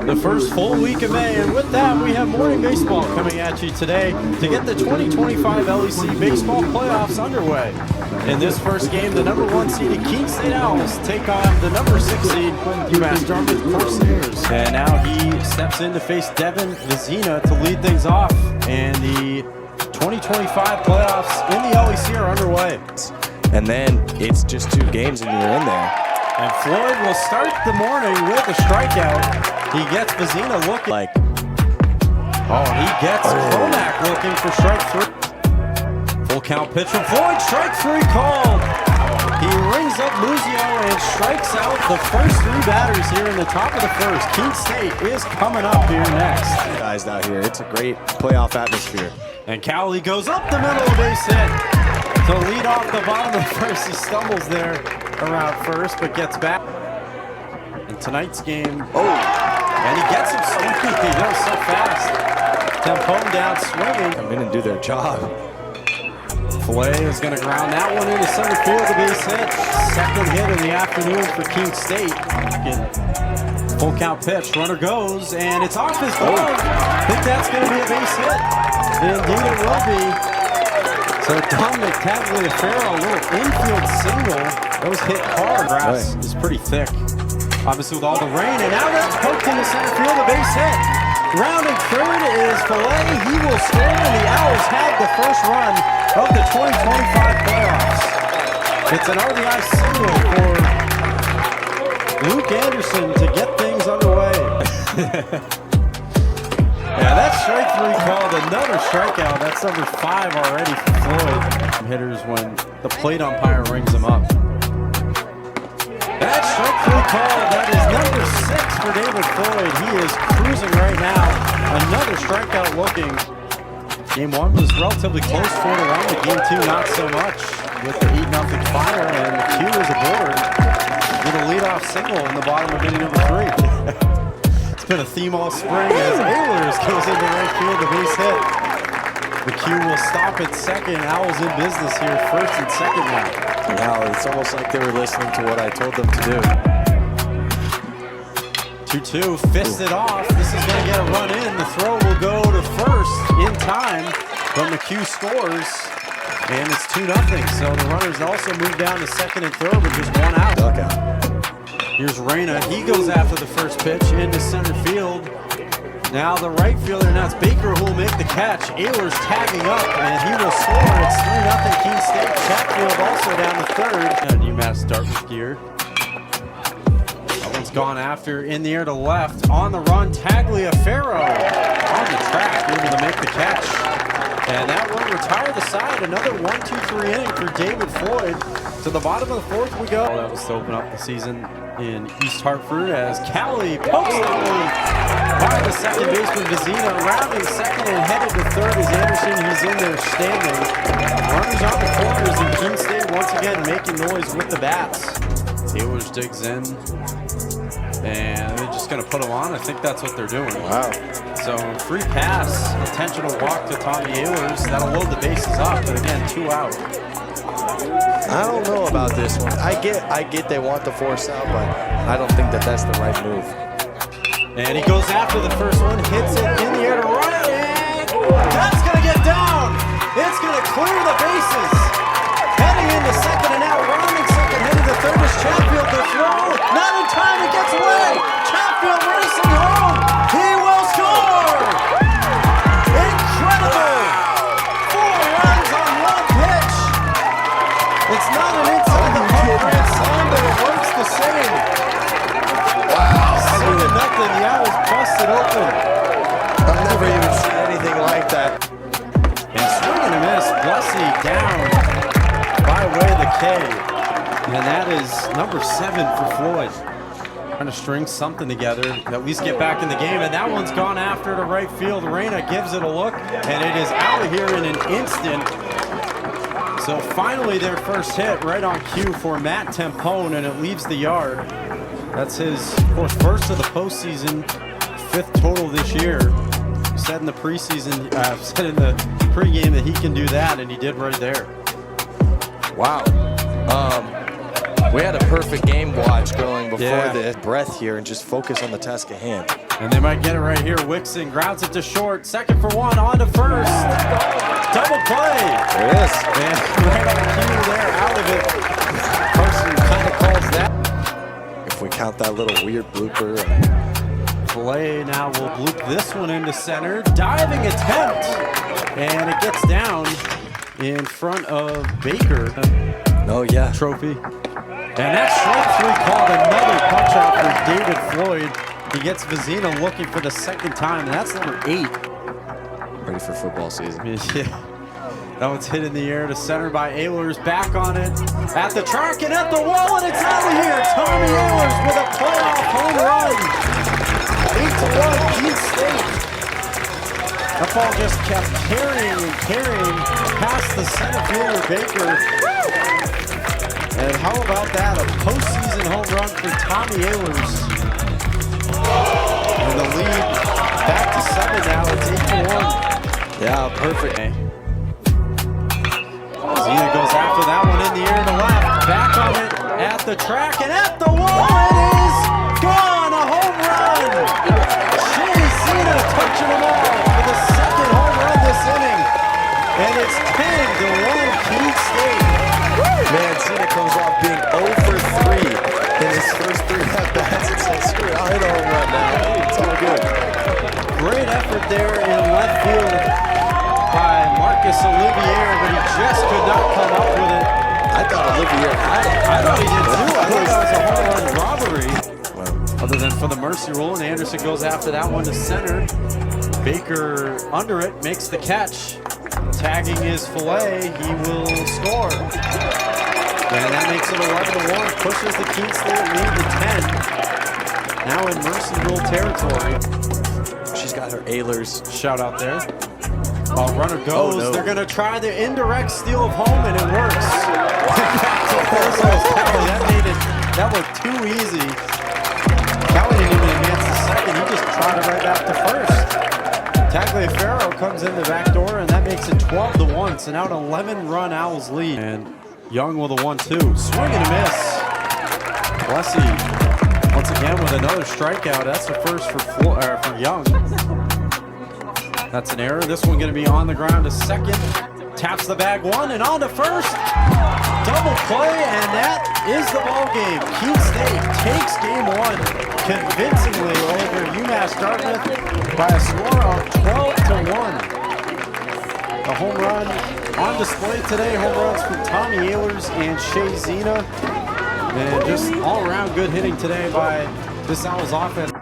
the first full week of May. And with that, we have morning baseball coming at you today to get the 2025 LEC baseball playoffs underway. In this first game, the number 1 seeded Keene State Owls take on the number 6 seed UMass-Dartmouth Corsairs. And now he steps in to face Devin Vizina to lead things off. And the 2025 playoffs in the LEC are underway. And then it's just 2 games and you're in there. And Floyd will start the morning with a strikeout. He gets Vizina looking like, he gets Kronak looking for strike 3. Full count pitch from Floyd, strike 3 called. He rings up Muzio and strikes out the first 3 batters here in the top of the first. Keene State is coming up here next. Guys out here, it's a great playoff atmosphere. And Cowley goes up the middle, a base hit. To lead off the bottom of the first, he stumbles there around first, but gets back. In tonight's game, and he gets him swinging. He goes so fast. Tempone down swinging. Come in and do their job. Filet is going to ground that one into center field, a base hit. Second hit in the afternoon for Keene State. Full count pitch, runner goes, and it's off his glove. Think that's going to be a base hit. Indeed it will be. So Dominic Tagliaferro, a little infield single. Those hit hard. Grass is pretty thick. Obviously with all the rain, and now that's poked into center field, a base hit. Rounding third is Filet. He will score, and the Owls have the first run of the 2025 playoffs. It's an RBI single for Luke Anderson to get things underway. Yeah, that's strike 3 called, another strikeout. That's number 5 already for Floyd. Hitters when the plate umpire rings them up. That's strike 3 called. That is number 6 for David Floyd. He is cruising right now. Another strikeout looking. Game 1 was relatively close, 4-1. But Game 2 not so much with the 8-0 final, and McHugh is aboard with a leadoff single in the bottom of inning number 3. Been a theme all spring as Ehlers goes into right field, the base hit. McHugh will stop at second. Owls in business here, first and second now. Yeah, it's almost like they were listening to what I told them to do. 2-2, fisted off. This is going to get a run in. The throw will go to first in time, but McHugh scores, and it's 2-0. So the runners also move down to second and third with just 1 out. Duck out. Here's Reyna. He goes after the first pitch into center field. Now the right fielder, now it's Baker who will make the catch. Ehlers tagging up, and he will score. It's 3-0 Keene State. Chatfield also down to third. And UMass-Dartmouth gear. That one's gone after in the air to left. On the run, Tagliaferro on the track, able to make the catch. And that will retire the side. Another 1-2-3 inning for David Floyd. To the bottom of the 4th we go. That was to open up the season in East Hartford as Cowley pokes the lead by the second baseman Vizina, rounding second and headed to third is Anderson. He's in there standing. Runners on the corners, and Keene State once again making noise with the bats. Ehlers digs in, and they're just going to put him on. I think that's what they're doing. Wow. So free pass, intentional walk to Tommy Ehlers. That'll load the bases up, but again, 2 out. I don't know about this one. I get they want the force out, but I don't think that's the right move. And he goes after the first one, hits it in the air to right, and that's going to get down. It's going to clear the bases. Heading into second and out, rounding second, heading to third is Chatfield to throw. Not in time, it gets away. Chatfield racing home. He will score. Incredible. 4 runs on 1 pitch. It's not an inside the park grand slam, but it works the same. Wow. 7-0, the Owls busted open. I've never even seen anything like that. And swing and a miss, Blessy down by way of the K. And that is number 7 for Floyd. Trying to string something together, at least get back in the game. And that one's gone after to right field. Reyna gives it a look, and it is out of here in an instant. So finally their first hit right on cue for Matt Tempone, and it leaves the yard. That's his, of course, first of the postseason, 5th total this year. Said in the preseason, said in the pregame that he can do that, and he did right there. Wow. We had a perfect game watch going before Yeah. the breath here and just focus on the task at hand. And they might get it right here. Wixon grounds it to short. Second for one, on to first. Double play. There it is. And right on cue there, out of it. Carson kind of calls that. If we count that little weird blooper. Filet now will bloop this one into center. Diving attempt. And it gets down in front of Baker. Oh, yeah. Trophy. And that strike 3 called another punch out for David Floyd. He gets Vizina looking for the second time, and that's number 8. Ready for football season. Yeah. That one's hit in the air to center by Ehlers. Back on it at the track and at the wall, and it's out of here. Tommy Ehlers with a playoff home run. 8-1 Keene State. That ball just kept carrying and carrying past the center fielder Baker. And how about that? A postseason home run for Tommy Ehlers. And the lead back to 7 now. It's 8-1. Yeah, perfect. Zena goes after that one in the air to left. Back on it at the track and at the wall. It is gone. A home run. Zena touching them all for the second home run this inning. And it's 10-1 Keene State. Man, Zena comes off being 0 for 3 in his first 3 at-bats and says, screw it, I'll hit a home run now. It's all good. Great effort there in left field by Marcus Olivier, but he just could not come up with it. I thought Olivier had it. I thought he did too. I thought that was a home run robbery. Well, Other than for the mercy rule, and Anderson goes after that one to center. Baker under it, makes the catch. Tagging his Filet, he will score. And that makes it 11-1, pushes the Keene State lead to 10. Now in mercy rule territory. she's got her Ehlers. Shout out there. Runner goes. Oh, no. They're going to try the indirect steal of home, and it works. That looked too easy. Kelly didn't even advance the second. He just tried it right back to first. Tagliaferro comes in the back door, and that makes it 12-1. So now an 11-run Owls lead. And Young with a 1-2. Swing and a miss. Plessy once again with another strikeout. That's the first for Young. That's an error. This one going to be on the ground to second. Taps the bag one and on to first. Double play, and that is the ball game. Keene State takes game one convincingly over UMass-Dartmouth by a score of 12-1. The home run on display today. Home runs from Tommy Ehlers and Shea Zena. And just all around good hitting today by this Owls offense.